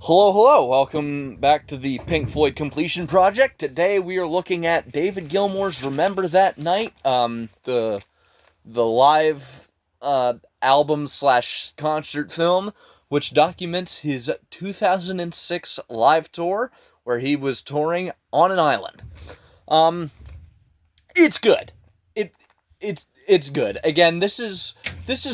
Hello, hello. Welcome back to the Pink Floyd Completion Project. Today we are looking at David Gilmour's "Remember That Night," the live album slash concert film, which documents his 2006 live tour where he was touring on an island. Um, it's good. It's good. Again, this is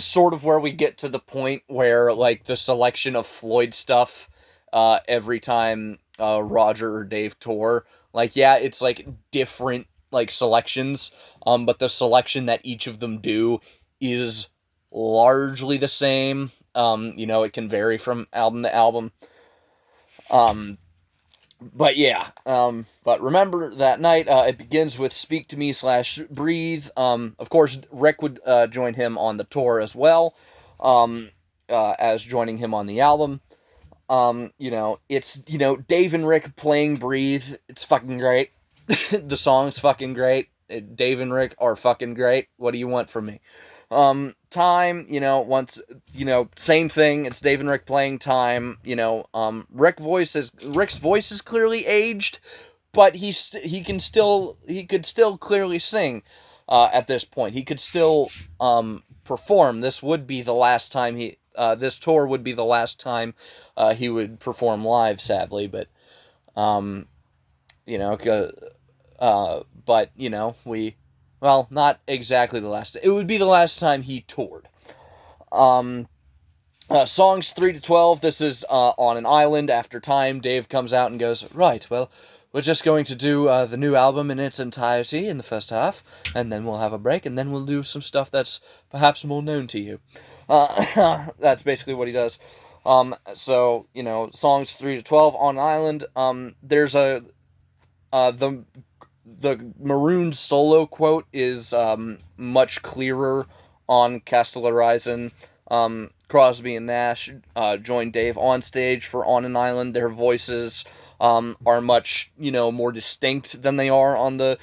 sort of where we get to the point where like the selection of Floyd stuff every time Roger or Dave tour. Like, yeah, it's like different like selections, but the selection that each of them do is largely the same. It can vary from album to album. Um, but yeah, but remember that night. It begins with "Speak to Me" slash "Breathe." Of course, Rick would join him on the tour as well, as joining him on the album. It's Dave and Rick playing "Breathe." It's fucking great. The song's fucking great. Dave and Rick are fucking great. What do you want from me? Time, same thing. It's Dave and Rick playing Time. Rick's voice is clearly aged, but he could still clearly sing. At this point, he could still perform. This would be the last time this tour would be the last time he would perform live, sadly. But you know, not exactly the last. It would be the last time he toured. Songs 3 to 12. This is on an island after Time. Dave comes out and goes, right, well, we're just going to do the new album in its entirety in the first half, and then we'll have a break, and then we'll do some stuff that's perhaps more known to you. That's basically what he does. Songs 3 to 12 on an island. There's the Maroon solo quote is much clearer on Castilla Rising. Crosby and Nash joined Dave on stage for On an Island. Their voices are much more distinct than they are on the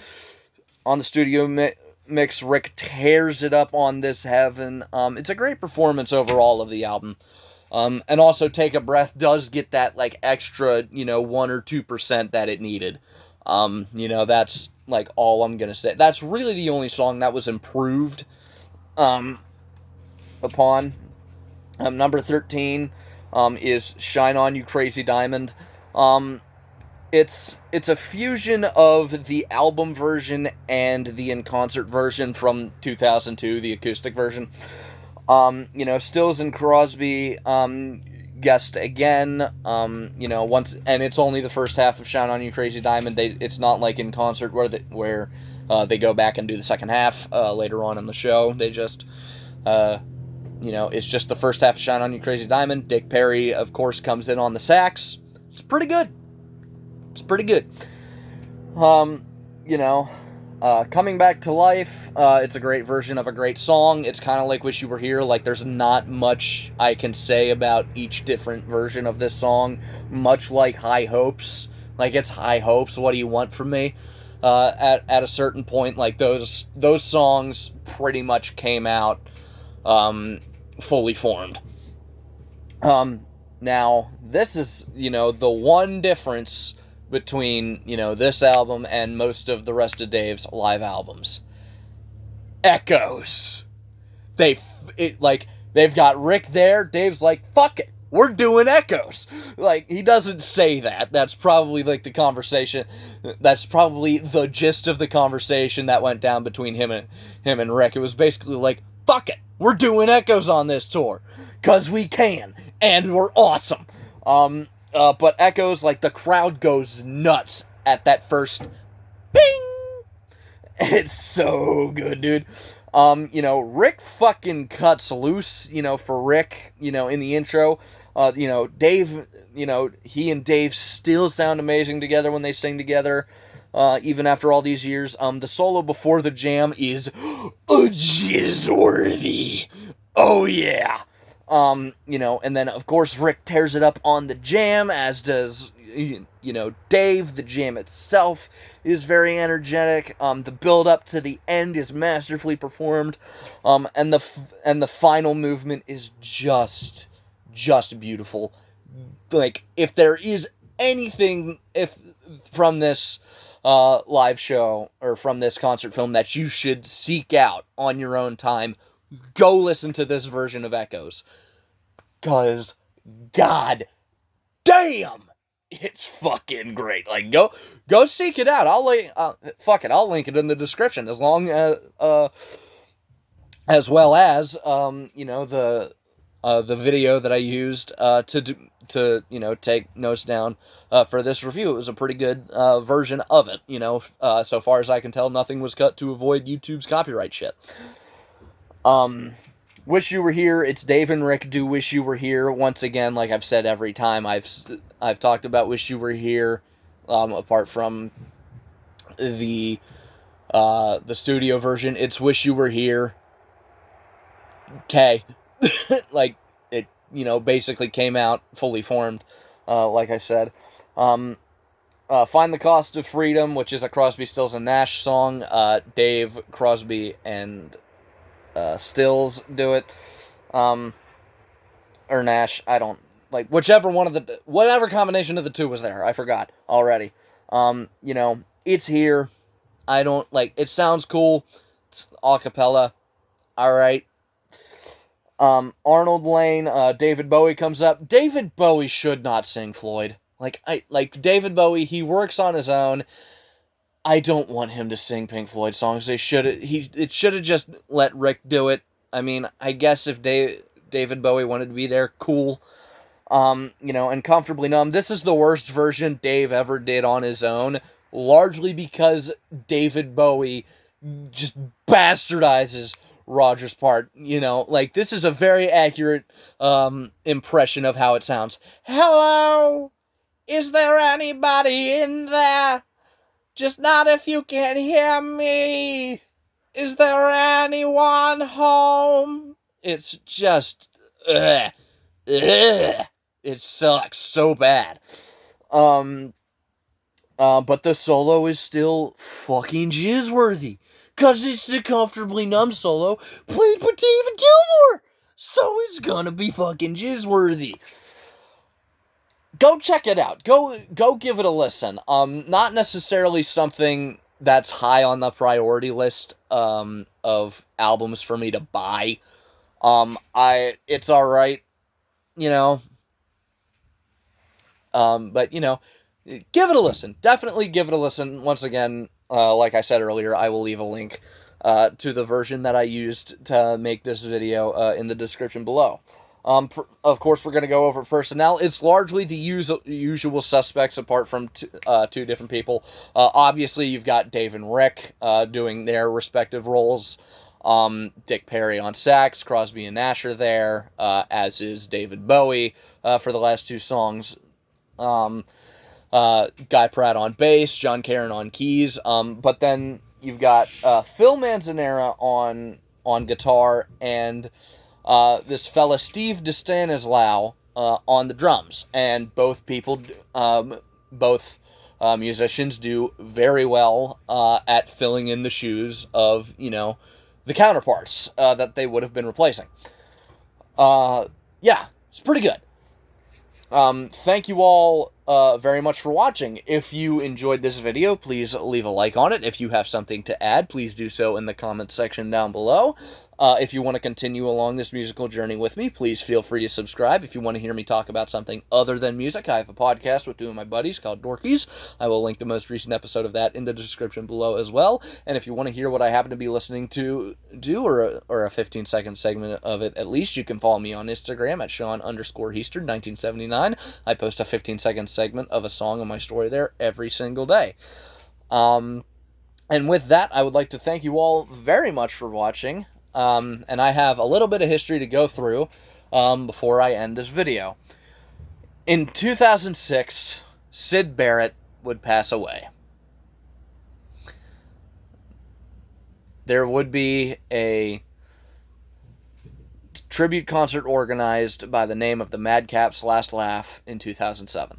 studio mix. Rick tears it up on This Heaven. It's a great performance overall of the album. And also Take a Breath does get that like extra 1 or 2% that it needed. That's like all I'm gonna say. That's really the only song that was improved upon. Number 13 is Shine On You Crazy Diamond. It's a fusion of the album version and the in-concert version from 2002, the acoustic version. Stills and Crosby guest again. Once, and it's only the first half of Shine On You Crazy Diamond. It's not like in concert where they go back and do the second half later on in the show. They just it's just the first half of Shine On You Crazy Diamond. Dick Perry, of course, comes in on the sax. It's pretty good. Coming Back to Life, it's a great version of a great song. It's kind of like Wish You Were Here. Like, there's not much I can say about each different version of this song. Much like High Hopes. Like, it's High Hopes. What do you want from me? At a certain point, like, those songs pretty much came out fully formed. Now, this is, the one difference between, this album and most of the rest of Dave's live albums. Echoes. They've got Rick there. Dave's like, fuck it, we're doing echoes. Like, he doesn't say that. That's probably like the conversation. That's probably the gist of the conversation that went down between him and Rick. It was basically like, fuck it, we're doing echoes on this tour. 'Cause we can. And we're awesome. But echoes, like, the crowd goes nuts at that first bing. It's so good, dude. Rick fucking cuts loose, for Rick, in the intro. Dave, he and Dave still sound amazing together when they sing together, even after all these years. The solo before the jam is jizz-worthy. Oh, yeah. And then, of course, Rick tears it up on the jam, as does, Dave. The jam itself is very energetic. The build-up to the end is masterfully performed. And the final movement is just beautiful. like, if there is anything from this live show or from this concert film that you should seek out on your own time, go listen to this version of Echoes. Because, god damn, it's fucking great. Like, go seek it out. I'll link it in the description, as long as well as the video that I used to take notes down for this review. It was a pretty good version of it. So far as I can tell, nothing was cut to avoid YouTube's copyright shit. Wish You Were Here. It's Dave and Rick do Wish You Were Here. Once again, like I've said every time I've talked about Wish You Were Here, apart from the studio version, it's Wish You Were Here. Okay. Like, it, basically came out fully formed, like I said. Find the Cost of Freedom, which is a Crosby, Stills, and Nash song. Dave, Crosby, and Stills do it, or Nash, I don't, like, whatever combination of the two was there, I forgot already. It's here, I don't, like, it sounds cool, it's a cappella, alright. Arnold Lane, David Bowie comes up. David Bowie should not sing Floyd. Like David Bowie, he works on his own. I don't want him to sing Pink Floyd songs. It should have just let Rick do it. I mean, I guess if David Bowie wanted to be there, cool. And Comfortably Numb. This is the worst version Dave ever did on his own, largely because David Bowie just bastardizes Roger's part. Like, this is a very accurate impression of how it sounds. Hello? Is there anybody in there? Just not if you can hear me. Is there anyone home? It's just, it sucks so bad. But the solo is still fucking jizzworthy, cause it's the Comfortably Numb solo played by David Gilmour, so it's gonna be fucking jizzworthy. Go check it out. Go give it a listen. Not necessarily something that's high on the priority list of albums for me to buy. It's alright, but give it a listen. Definitely give it a listen. Once again, like I said earlier, I will leave a link to the version that I used to make this video in the description below. Of course, we're going to go over personnel. It's largely the usual suspects, apart from two different people. Obviously, you've got Dave and Rick doing their respective roles. Dick Perry on sax, Crosby and Nash are there, as is David Bowie for the last two songs. Guy Pratt on bass, John Caron on keys. But then you've got Phil Manzanera on guitar, and this fella Steve DeStanislao on the drums, and both musicians do very well at filling in the shoes of the counterparts that they would have been replacing. Yeah, it's pretty good. Thank you all very much for watching. If you enjoyed this video, please leave a like on it. If you have something to add, please do so in the comments section down below. If you want to continue along this musical journey with me, please feel free to subscribe. If you want to hear me talk about something other than music, I have a podcast with two of my buddies called Dorkies. I will link the most recent episode of that in the description below as well. And if you want to hear what I happen to be listening to or a 15-second segment of it at least, you can follow me on Instagram at Sean_Heaster1979. I post a 15-second segment of a song on my story there every single day. And with that, I would like to thank you all very much for watching. And I have a little bit of history to go through before I end this video. In 2006, Syd Barrett would pass away. There would be a tribute concert organized by the name of the Madcaps' Last Laugh in 2007.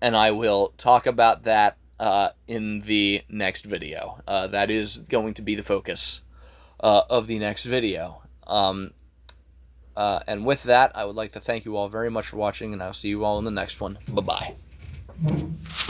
And I will talk about that in the next video. That is going to be the focus of the next video. And with that, I would like to thank you all very much for watching, and I'll see you all in the next one. Bye-bye.